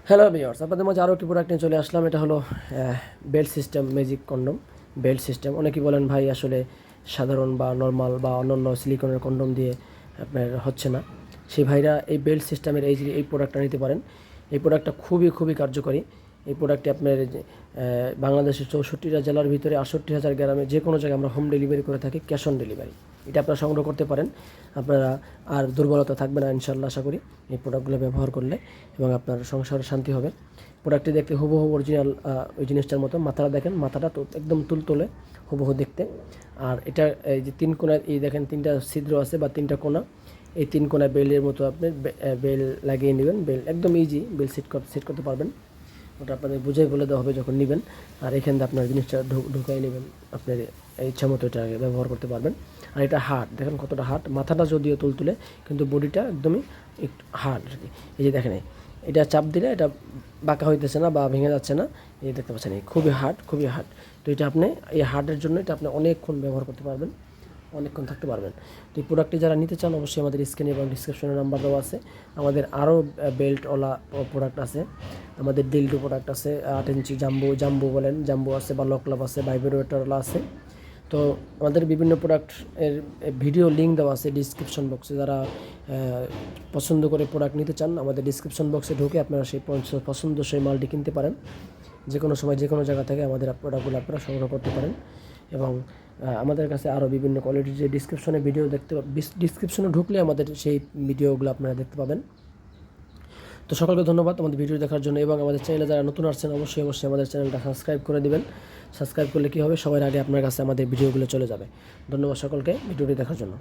Hello viewers, আপনাদের মাঝে আরও একটি প্রোডাক্ট নিয়ে চলে আসলাম। এটা হলো belt system magic condom. Belt system অনেকেই বলেন ভাই আসলে সাধারণ বা নর্মাল বা অন্যান্য সিলিকনের কন্ডম দিয়ে আপনার হচ্ছে না। সেই ভাইরা এই বেল্ট সিস্টেমের এই প্রোডাক্টটা নিতে পারেন। এই প্রোডাক্টটা খুবই কার্যকরী। এই প্রোডাক্টটি আপনার বাংলাদেশের 64টা জেলার ভিতরে 68,000 গ্রামে যে কোনো জায়গায় আমরা হোম ডেলিভারি করে থাকি, ক্যাশ অন ডেলিভারি। এটা আপনারা সংগ্রহ করতে পারেন। আপনারা আর দুর্বলতা থাকবে না ইনশাল্লাহ, আশা করি এই প্রোডাক্টগুলো ব্যবহার করলে, এবং আপনার সংসারে শান্তি হবে। প্রোডাক্টটি দেখতে হুবহু অরিজিনাল ওই জিনিসটার মতো। মাথাটা দেখেন, মাথাটা তো একদম তুলতুলে হুবহু দেখতে। আর এটা এই যে 3 কোণায় এই দেখেন 3টা ছিদ্র আছে বা 3টা কোণা। এই 3 কোণায় বেলের মতো আপনি বেল লাগিয়ে নেবেন। বেল একদম ইজি, বেল সেট করতে পারবেন। ওটা আপনাদের বুঝেই বলে দেওয়া হবে যখন নেবেন। আর এখান থেকে আপনার জিনিসটা ঢুকাই নেবেন, আপনার ইচ্ছা মতো এটা ব্যবহার করতে পারবেন। আর এটা হার্ড, দেখেন কতটা হার্ড। মাথাটা যদিও তুলতুলে, কিন্তু বডিটা একদমই একটু হার্ড আর কি। এই যে দেখেন, এটা চাপ দিলে এটা বাঁকা হইতেছে না বা ভেঙে যাচ্ছে না। এই দেখতে পাচ্ছেন, এই খুবই হার্ড। তো এটা আপনি এই হার্ডের জন্য এটা আপনি অনেকক্ষণ ব্যবহার করতে পারবেন, অনেকক্ষণ থাকতে পারবেন। তো এই প্রোডাক্টটি যারা নিতে চান অবশ্যই আমাদের স্ক্রিনে এবং ডিসক্রিপশনে নাম্বার দেওয়া আছে। আমাদের আরও বেল্টওয়ালা প্রোডাক্ট আছে। আমাদের ডিলডো প্রোডাক্ট আছে, 8 ইঞ্চি জাম্বো বলেন, জাম্বো আছে বা লকলাভ আছে, ভাইব্রেটরওয়ালা আছে। তো আমাদের বিভিন্ন প্রোডাক্টের ভিডিও লিঙ্ক দেওয়া আছে ডিসক্রিপশন বক্সে। যারা পছন্দ করে প্রোডাক্ট নিতে চান, আমাদের ডিসক্রিপশন বক্সে ঢুকে আপনারা সেই পছন্দসই মালটি কিনতে পারেন। যে কোনো সময় যে কোনো জায়গা থেকে আমাদের প্রোডাক্টগুলো আপনারা সংগ্রহ করতে পারেন। এবং আমাদের কাছে আরও বিভিন্ন কোয়ালিটির যে ডিসক্রিপশনে ভিডিও ডিসক্রিপশনে ঢুকলে আমাদের সেই ভিডিওগুলো আপনারা দেখতে পাবেন। তো সকলকে ধন্যবাদ আমাদের ভিডিও দেখার জন্য, এবং আমাদের চ্যানেলে যারা নতুন আসছেন অবশ্যই আমাদের চ্যানেলটা সাবস্ক্রাইব করে দিবেন। সাবস্ক্রাইব করলে কী হবে, সবার আগে আপনার কাছে আমাদের ভিডিওগুলো চলে যাবে। ধন্যবাদ সকলকে ভিডিওটি দেখার জন্য।